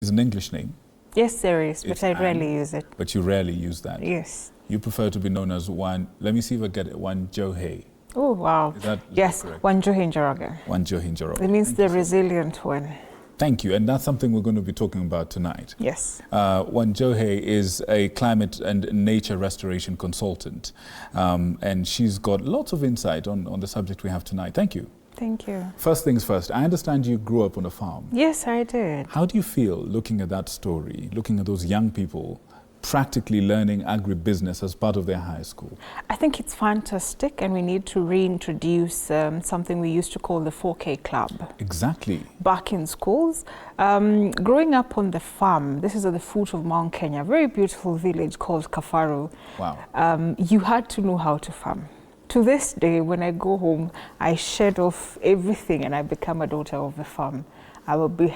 is an English name. Yes, there is, but I rarely use it. But you rarely use that. Yes. You prefer to be known as let me see if I get it, Wanjuhi. Oh, wow. Is that correct? Wanjuhi Njoroge. Wanjuhi Njoroge. It means the resilient one. Thank you, and that's something we're going to be talking about tonight. Yes. Wanjuhi is a climate and nature restoration consultant, and she's got lots of insight on the subject we have tonight. Thank you. Thank you. First things first, I understand you grew up on a farm. Yes, I did. How do you feel looking at that story, looking at those young people practically learning agribusiness as part of their high school? I think it's fantastic, and we need to reintroduce something we used to call the 4K Club. Exactly. Back in schools. Growing up on the farm, this is at the foot of Mount Kenya, a very beautiful village called Kafaru. Wow. You had to know how to farm. To this day, when I go home, I shed off everything and I become a daughter of the farm. I'll be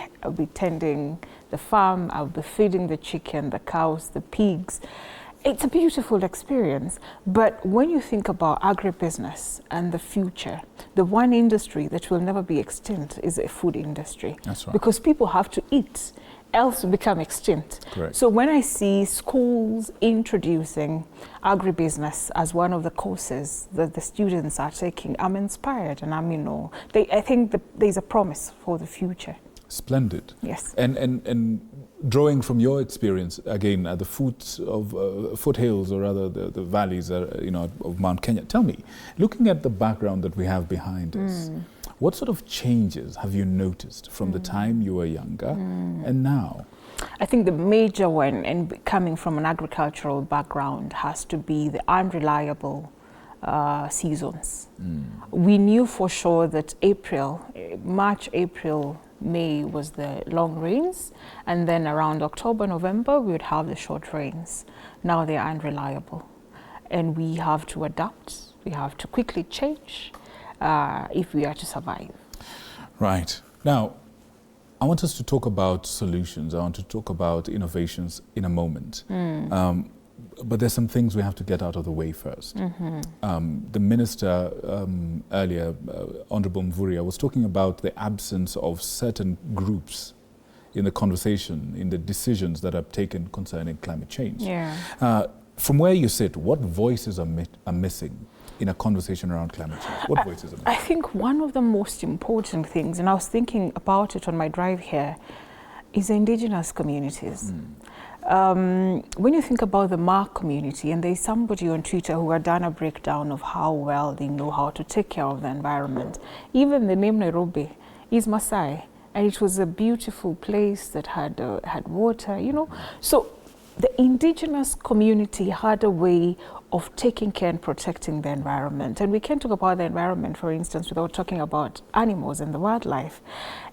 tending the farm, I'll be feeding the chicken, the cows, the pigs. It's a beautiful experience. But when you think about agribusiness and the future, the one industry that will never be extinct is a food industry. That's right. Because people have to eat, else we become extinct. Correct. So when I see schools introducing agribusiness as one of the courses that the students are taking, I'm inspired, and I think that there's a promise for the future. Splendid. Yes. And drawing from your experience, again, at the foot of foothills, or rather the valleys, of Mount Kenya, tell me, looking at the background that we have behind us, what sort of changes have you noticed from the time you were younger and now? I think the major one, and coming from an agricultural background, has to be the unreliable seasons. We knew for sure that March, April, May was the long rains, and then around October, November, we would have the short rains. Now they are unreliable, and we have to adapt. We have to quickly change if we are to survive. Right. Now, I want us to talk about solutions. I want to talk about innovations in a moment. But there's some things we have to get out of the way first. The minister earlier, Honorable Mvurya, was talking about the absence of certain groups in the conversation, in the decisions that are taken concerning climate change. Yeah. From where you sit, what voices are missing in a conversation around climate change? What voices are missing? I think one of the most important things, and I was thinking about it on my drive here, is the indigenous communities. When you think about the Mark community, and there's somebody on Twitter who had done a breakdown of how well they know how to take care of the environment. Even the name Nairobi is Maasai, and it was a beautiful place that had water, So the indigenous community had a way of taking care and protecting the environment. And we can't talk about the environment, for instance, without talking about animals and the wildlife.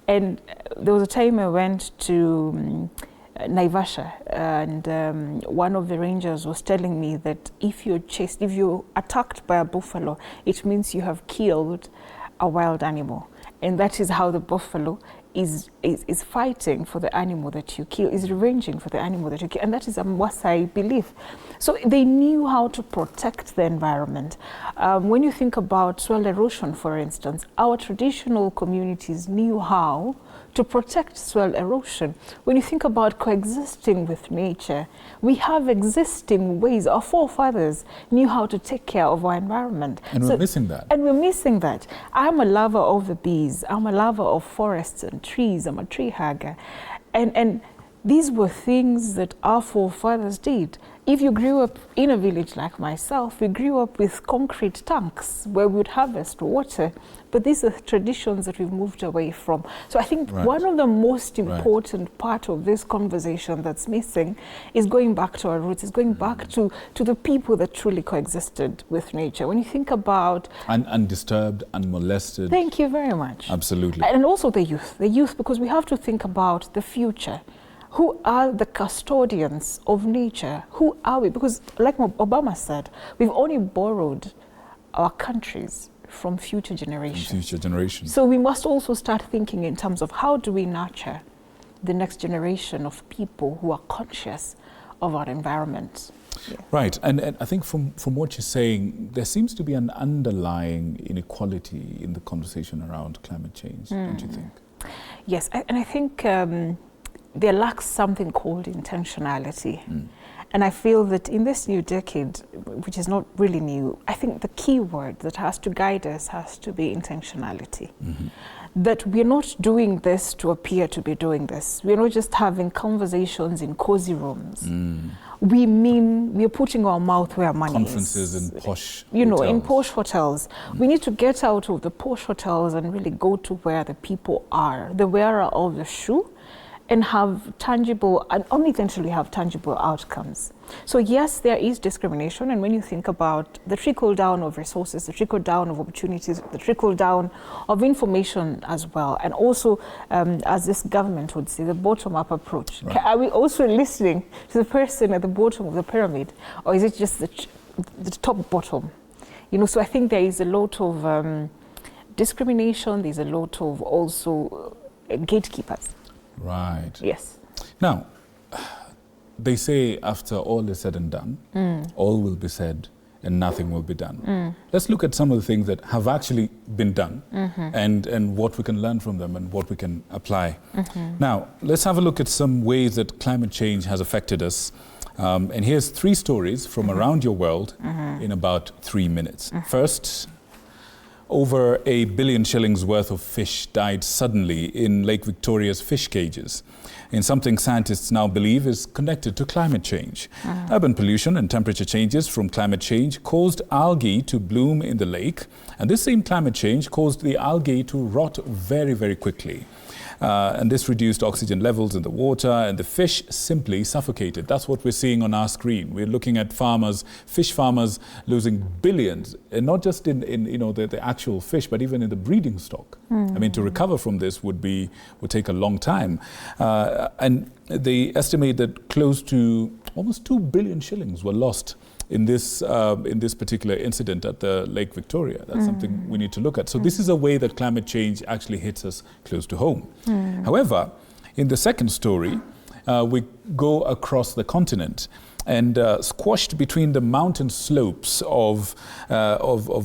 And there was a time I went to Naivasha, and one of the rangers was telling me that if you're attacked by a buffalo, it means you have killed a wild animal. And that is how the buffalo is fighting for the animal that you kill, is revenging for the animal that you kill. And that is a Maasai belief. So they knew how to protect the environment. When you think about soil erosion, for instance, our traditional communities knew how to protect soil erosion. When you think about coexisting with nature, we have existing ways. Our forefathers knew how to take care of our environment. And we're missing that. And we're missing that. I'm a lover of the bees. I'm a lover of forests and trees. I'm a tree hugger. And these were things that our forefathers did. If you grew up in a village like myself, we grew up with concrete tanks where we would harvest water. But these are traditions that we've moved away from. So I think one of the most important part of this conversation that's missing is going back to our roots, is going back to the people that truly coexisted with nature. When you think about... Undisturbed, unmolested. Thank you very much. Absolutely. And also the youth, because we have to think about the future. Who are the custodians of nature? Who are we? Because like Obama said, we've only borrowed our countries from future generations. So we must also start thinking in terms of how do we nurture the next generation of people who are conscious of our environment. Yeah. Right, and I think from what you're saying, there seems to be an underlying inequality in the conversation around climate change, don't you think? Yes, and I think there lacks something called intentionality. And I feel that in this new decade, which is not really new, I think the key word that has to guide us has to be intentionality. That we're not doing this to appear to be doing this. We're not just having conversations in cozy rooms. We mean we're putting our mouth where money Conferences is. in posh hotels. In hotels. posh hotels. We need to get out of the posh hotels and really go to where the people are, the wearer of the shoe, and have tangible, and unintentionally have tangible outcomes. So yes, there is discrimination, and when you think about the trickle down of resources, the trickle down of opportunities, the trickle down of information as well, and also, as this government would say, the bottom-up approach. Right. Are we also listening to the person at the bottom of the pyramid, or is it just the top-bottom? So I think there is a lot of discrimination, there's a lot of also gatekeepers. Right. Yes. Now, they say after all is said and done, all will be said and nothing will be done. Let's look at some of the things that have actually been done and what we can learn from them and what we can apply. Now, let's have a look at some ways that climate change has affected us. And here's 3 stories from around your world in about 3 minutes. First, over 1 billion shillings worth of fish died suddenly in Lake Victoria's fish cages, in something scientists now believe is connected to climate change. Urban pollution and temperature changes from climate change caused algae to bloom in the lake, and this same climate change caused the algae to rot very, very quickly. And this reduced oxygen levels in the water, and the fish simply suffocated. That's what we're seeing on our screen. We're looking at farmers, fish farmers losing billions, and not just in the actual fish, but even in the breeding stock. I mean, to recover from this would take a long time. And they estimate that close to almost 2 billion shillings were lost in this particular incident at the Lake Victoria. That's something we need to look at. So this is a way that climate change actually hits us close to home. However, in the second story, we go across the continent, and squashed between the mountain slopes of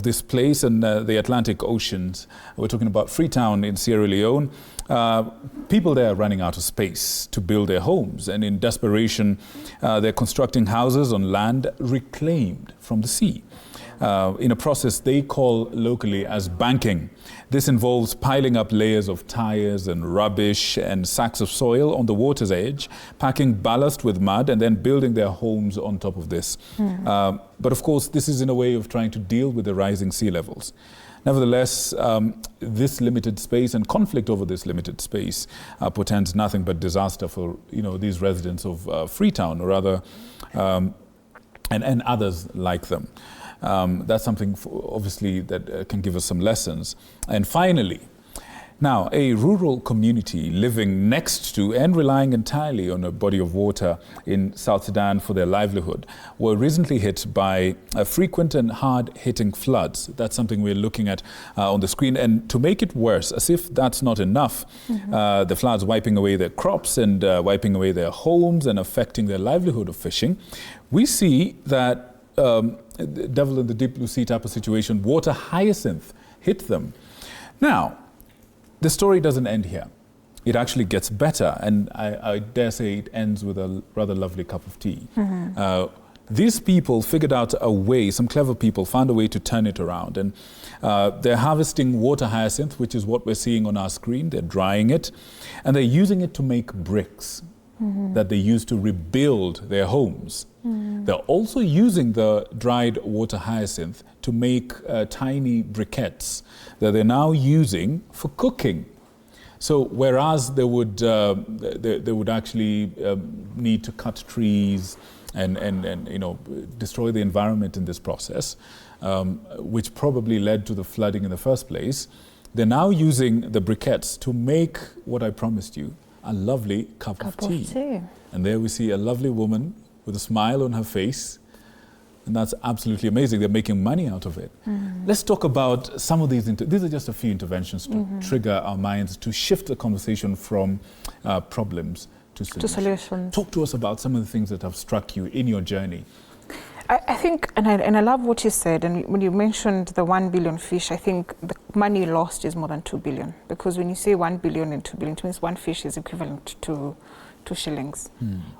this place and the Atlantic Oceans. We're talking about Freetown in Sierra Leone. People there are running out of space to build their homes, and in desperation, they're constructing houses on land reclaimed from the sea. In a process they call locally as banking. This involves piling up layers of tires and rubbish and sacks of soil on the water's edge, packing ballast with mud, and then building their homes on top of this. But of course, this is in a way of trying to deal with the rising sea levels. Nevertheless, this limited space and conflict over this limited space portends nothing but disaster for these residents of Freetown, or rather, and others like them. That's something obviously that can give us some lessons. And finally, now a rural community living next to and relying entirely on a body of water in South Sudan for their livelihood were recently hit by frequent and hard-hitting floods. That's something we're looking at on the screen. And to make it worse, as if that's not enough, the floods wiping away their crops and wiping away their homes and affecting their livelihood of fishing, we see that devil in the deep blue sea type of situation, water hyacinth hit them. Now, the story doesn't end here. It actually gets better, and I dare say it ends with a rather lovely cup of tea. These people figured out a way, some clever people found a way to turn it around, and they're harvesting water hyacinth, which is what we're seeing on our screen. They're drying it, and they're using it to make bricks that they use to rebuild their homes. They're also using the dried water hyacinth to make tiny briquettes that they're now using for cooking. So whereas they would actually need to cut trees and destroy the environment in this process, which probably led to the flooding in the first place, they're now using the briquettes to make what I promised you, a lovely cup of tea. And there we see a lovely woman with a smile on her face, and that's absolutely amazing. They're making money out of it. Let's talk about some of these. These are just a few interventions to trigger our minds, to shift the conversation from problems to solutions. Talk to us about some of the things that have struck you in your journey. I think, and I love what you said, and when you mentioned the 1 billion fish, I think the money lost is more than 2 billion, because when you say 1 billion and 2 billion, it means one fish is equivalent to 2 shillings,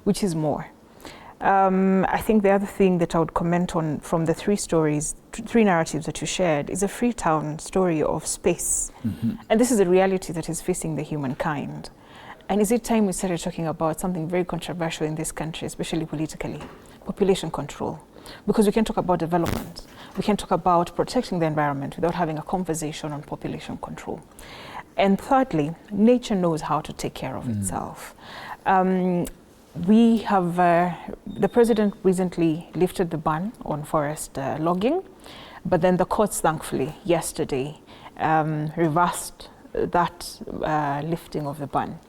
which is more. I think the other thing that I would comment on from the 3 narratives that you shared is a Freetown story of space. And this is a reality that is facing the humankind. And is it time we started talking about something very controversial in this country, especially politically? Population control. Because we can talk about development. We can talk about protecting the environment without having a conversation on population control. And thirdly, nature knows how to take care of itself. We have, the president recently lifted the ban on forest logging, but then the courts, thankfully, yesterday reversed that lifting of the ban.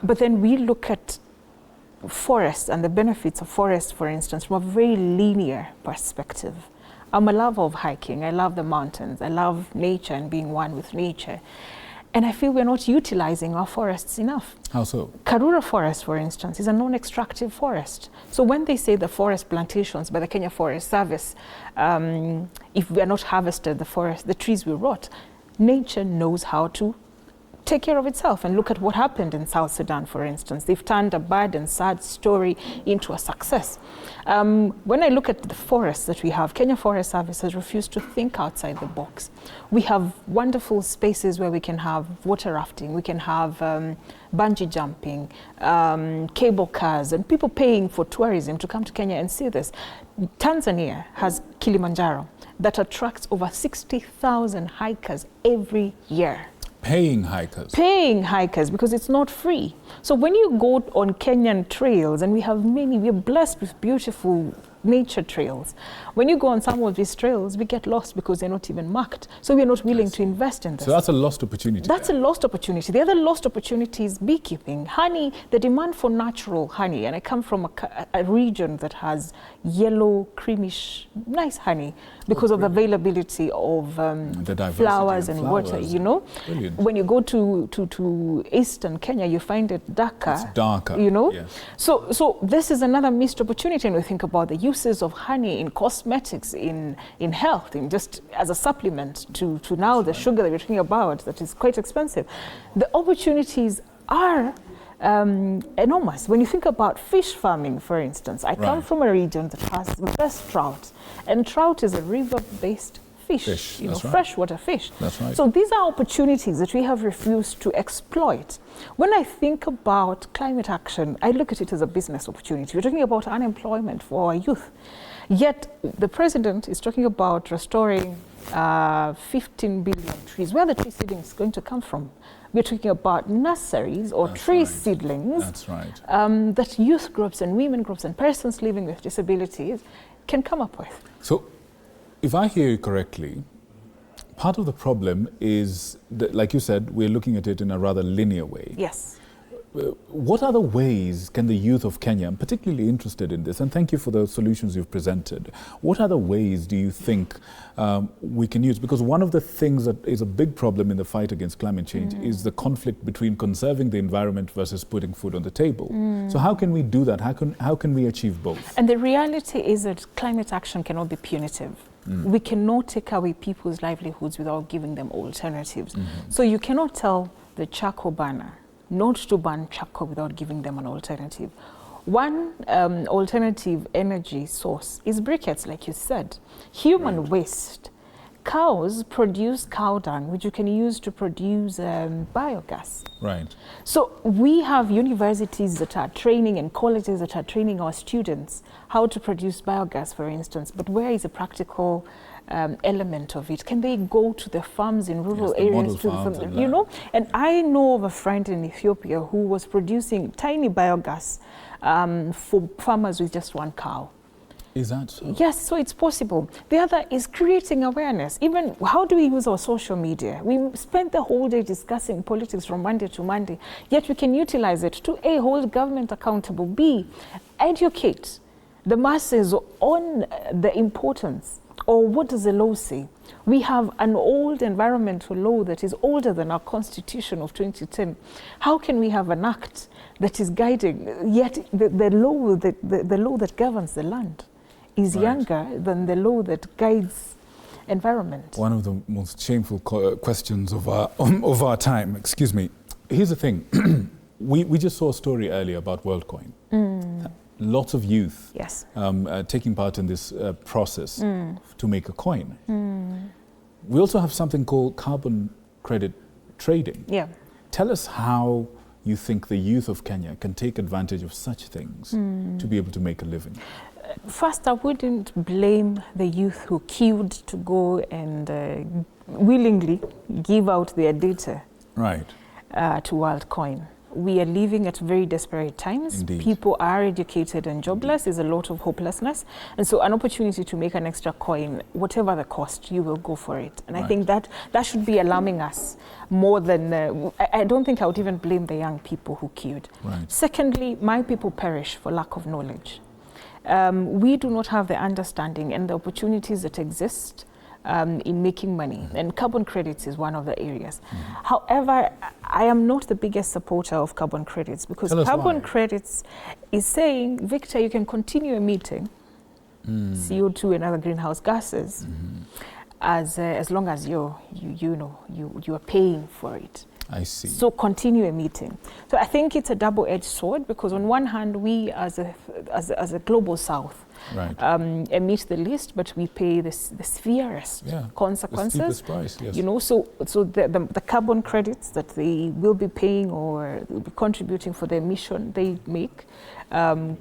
But then we look at forests and the benefits of forests, for instance, from a very linear perspective. I'm a lover of hiking. I love the mountains. I love nature and being one with nature. And I feel we're not utilizing our forests enough. How so? Karura Forest, for instance, is a non-extractive forest. So when they say the forest plantations by the Kenya Forest Service, if we are not harvested the trees will rot. Nature knows how to take care of itself. And look at what happened in South Sudan, for instance. They've turned a bad and sad story into a success. When I look at the forests that we have, Kenya Forest Service has refused to think outside the box. We have wonderful spaces where we can have water rafting, we can have bungee jumping, cable cars, and people paying for tourism to come to Kenya and see this. Tanzania has Kilimanjaro that attracts over 60,000 hikers every year. Paying hikers? Paying hikers, because it's not free. So when you go on Kenyan trails, and we have many, we're blessed with beautiful nature trails. When you go on some of these trails, we get lost because they're not even marked. So we're not willing to invest in this. So that's a lost opportunity. That's a lost opportunity. The other lost opportunity is beekeeping. Honey, the demand for natural honey, and I come from a region that has yellow, creamish, nice honey because of availability of flowers and water, you know. Brilliant. When you go to eastern Kenya, you find it darker. It's darker, you know. Yes. So this is another missed opportunity, and we think about the uses of honey in cosmetics, in health, in just as a supplement to now the sugar that we're talking about that is quite expensive. The opportunities are enormous. When you think about fish farming, for instance, I come from a region that has the best trout, and trout is a river-based fish, you know, freshwater fish. That's right. So these are opportunities that we have refused to exploit. When I think about climate action, I look at it as a business opportunity. We're talking about unemployment for our youth. Yet the president is talking about restoring 15 billion trees. Where are the tree seedlings going to come from? We're talking about nurseries or seedlings that youth groups and women groups and persons living with disabilities can come up with. So, if I hear you correctly, part of the problem is that, like you said, we're looking at it in a rather linear way. Yes. What other ways can the youth of Kenya, I'm particularly interested in this, and thank you for the solutions you've presented. What other ways do you think we can use? Because one of the things that is a big problem in the fight against climate change is the conflict between conserving the environment versus putting food on the table. So how can we do that? How can we achieve both? And the reality is that climate action cannot be punitive. We cannot take away people's livelihoods without giving them alternatives. So you cannot tell the charcoal burner not to burn charcoal without giving them an alternative. One alternative energy source is briquettes, like you said. Human waste. Cows produce cow dung, which you can use to produce biogas. Right. So we have universities that are training and colleges that are training our students how to produce biogas, for instance. But where is the practical element of it? Can they go to the farms in rural areas, you know? And I know of a friend in Ethiopia who was producing tiny biogas for farmers with just one cow. Is that so? Yes, so it's possible. The other is creating awareness. Even how do we use our social media? We spend the whole day discussing politics from Monday to Monday, yet we can utilize it to A, hold government accountable, B, educate the masses on the importance. Or what does the law say? We have an old environmental law that is older than our Constitution of 2010. How can we have an act that is guiding, yet the law that governs the land is younger than the law that guides environment? One of the most shameful questions of our time. Excuse me. Here's the thing. we just saw a story earlier about WorldCoin. Lots of youth taking part in this process to make a coin. We also have something called carbon credit trading. Yeah. Tell us how you think the youth of Kenya can take advantage of such things to be able to make a living. First, I wouldn't blame the youth who queued to go and willingly give out their data to WorldCoin. We are living at very desperate times. Indeed. People are educated and jobless. There's a lot of hopelessness. And so an opportunity to make an extra coin, whatever the cost, you will go for it. And I think that should be alarming us more than, I don't think I would even blame the young people who queued. Secondly, my people perish for lack of knowledge. We do not have the understanding and the opportunities that exist in making money, and carbon credits is one of the areas. However, I am not the biggest supporter of carbon credits, because carbon credits is saying, Victor, you can continue emitting CO2 and other greenhouse gases as long as you are paying for it. I see. So continue emitting. So I think it's a double-edged sword, because on one hand, we as a global south emit the least, but we pay the severest consequences. The steepest price, yes. You know, so the carbon credits that they will be paying or will be contributing for the emission they make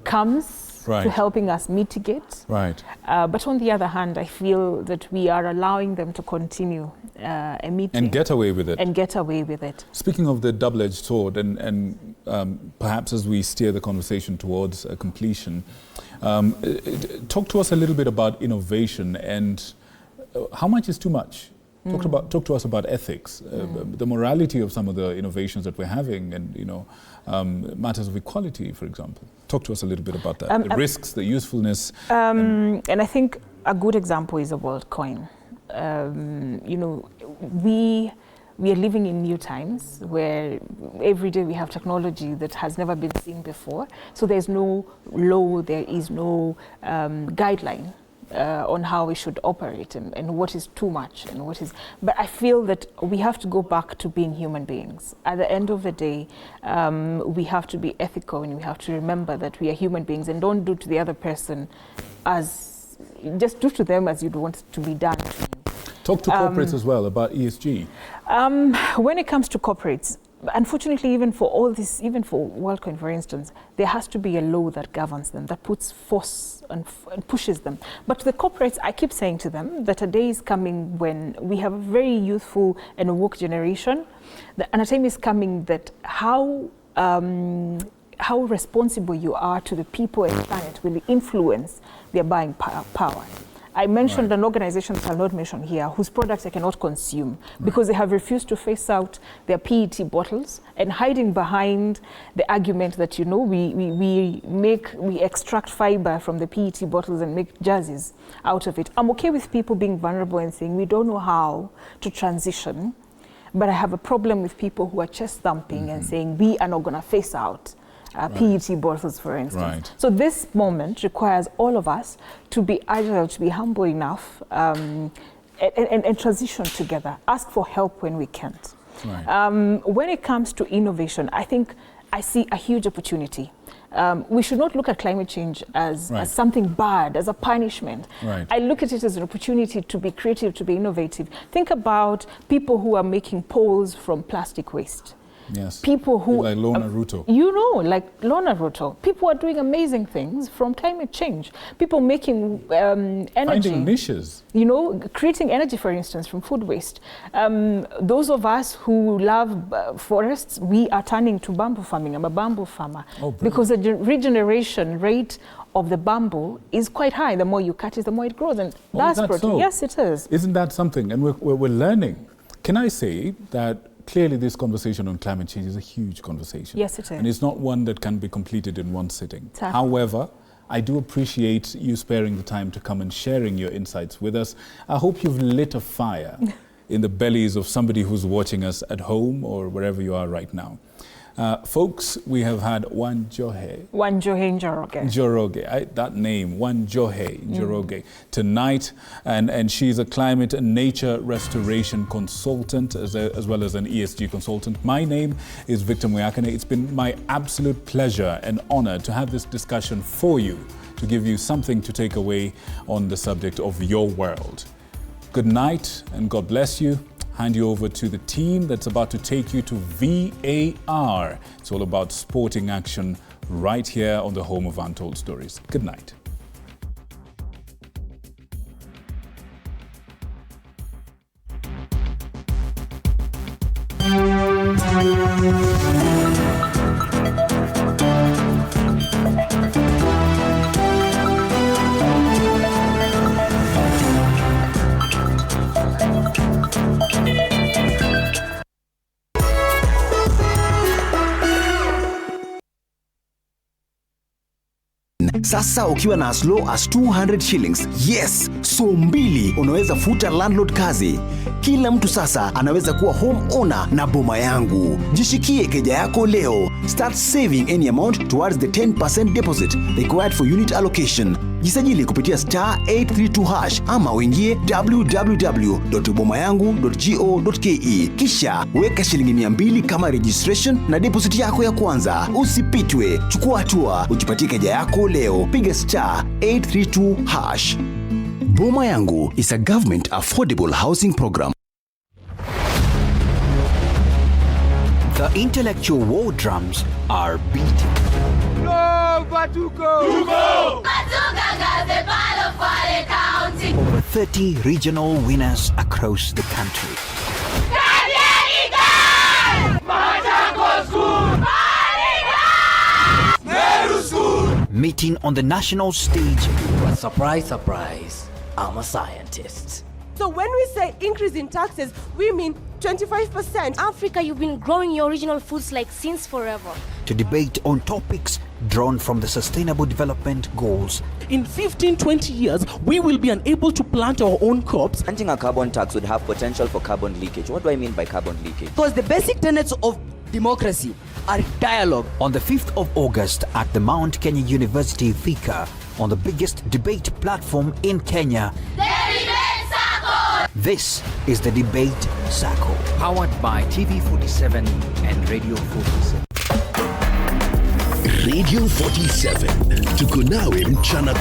comes to helping us mitigate. But on the other hand, I feel that we are allowing them to continue emitting. And get away with it. And get away with it. Speaking of the double-edged sword, and perhaps as we steer the conversation towards a completion, talk to us a little bit about innovation and how much is too much? Talk to us about ethics, the morality of some of the innovations that we're having, and matters of equality, for example. Talk to us a little bit about that. The risks, the usefulness. And I think a good example is a WorldCoin. We are living in new times where every day we have technology that has never been seen before. So there's no law, there is no guideline on how we should operate and what is too much and what is. But I feel that we have to go back to being human beings. At the end of the day, we have to be ethical, and we have to remember that we are human beings, and don't do to the other person just do to them as you'd want to be done to you. Talk to corporates as well about ESG. When it comes to corporates, unfortunately, even for all this, even for WorldCoin, for instance, there has to be a law that governs them, that puts force and pushes them. But the corporates, I keep saying to them that a day is coming when we have a very youthful and woke generation, and a time is coming that how responsible you are to the people and the planet will influence their buying power. I mentioned an organization that I'll not mention here, whose products I cannot consume because they have refused to phase out their PET bottles, and hiding behind the argument that, we extract fiber from the PET bottles and make jerseys out of it. I'm okay with people being vulnerable and saying we don't know how to transition, but I have a problem with people who are chest thumping and saying we are not going to phase out PET bottles, for instance. So this moment requires all of us to be agile, to be humble enough, and transition together. Ask for help when we can't. When it comes to innovation, I think I see a huge opportunity. We should not look at climate change as something bad, as a punishment. I look at it as an opportunity to be creative, to be innovative. Think about people who are making poles from plastic waste. Yes. People who like Lorna Ruto. Like Lorna Ruto. People are doing amazing things from climate change. People making energy. Finding niches. Creating energy, for instance, from food waste. Those of us who love forests, we are turning to bamboo farming. I'm a bamboo farmer. Because the regeneration rate of the bamboo is quite high. The more you cut it, the more it grows. And that's so? Yes, it is. Isn't that something? And we're learning. Can I say that clearly this conversation on climate change is a huge conversation. Yes, it is. And it's not one that can be completed in one sitting. However, I do appreciate you sparing the time to come and sharing your insights with us. I hope you've lit a fire in the bellies of somebody who's watching us at home or wherever you are right now. Folks, we have had Wanjuhi Njoroge. That name, Wanjuhi Njoroge, tonight. And she's a climate and nature restoration consultant as well as an ESG consultant. My name is Victor Muyakane. It's been my absolute pleasure and honor to have this discussion for you, to give you something to take away on the subject of your world. Good night and God bless you. Hand you over to the team that's about to take you to VAR. It's all about sporting action right here on the home of Untold Stories. Good night. Sasa ukiwa na as low as 200 shillings, yes, so mbili unaweza futa landlord kazi. Kila mtu sasa anaweza kuwa home owner na boma yangu. Jishikie keja yako leo. Start saving any amount towards the 10% deposit required for unit allocation. Jisajili kupitia *832# ama uingie www.bomayangu.go.ke. Kisha weka shilingi 200 kama registration na deposit yako ya kwanza. Usipitwe, chukua hatua, ujipatie keja yako leo. Piga *832#. Boma Yangu is a government affordable housing program. The intellectual war drums are beating. Go, Batuko! Tuko! Batuka Gazebalo Fale County. Over 30 regional winners across the country. Meeting on the national stage. But surprise, surprise, I'm a scientist. So when we say increase in taxes, we mean 25%. Africa, you've been growing your original foods like since forever. To debate on topics drawn from the Sustainable Development Goals. In 15-20 years, we will be unable to plant our own crops. Planting a carbon tax would have potential for carbon leakage. What do I mean by carbon leakage? Because the basic tenets of democracy are dialogue. On the 5th of August at the Mount Kenya University Thika, on the biggest debate platform in Kenya. The Debate Circle! This is the Debate Circle. Powered by TV47 and Radio 47. Radio 47. Tuko nawe mchana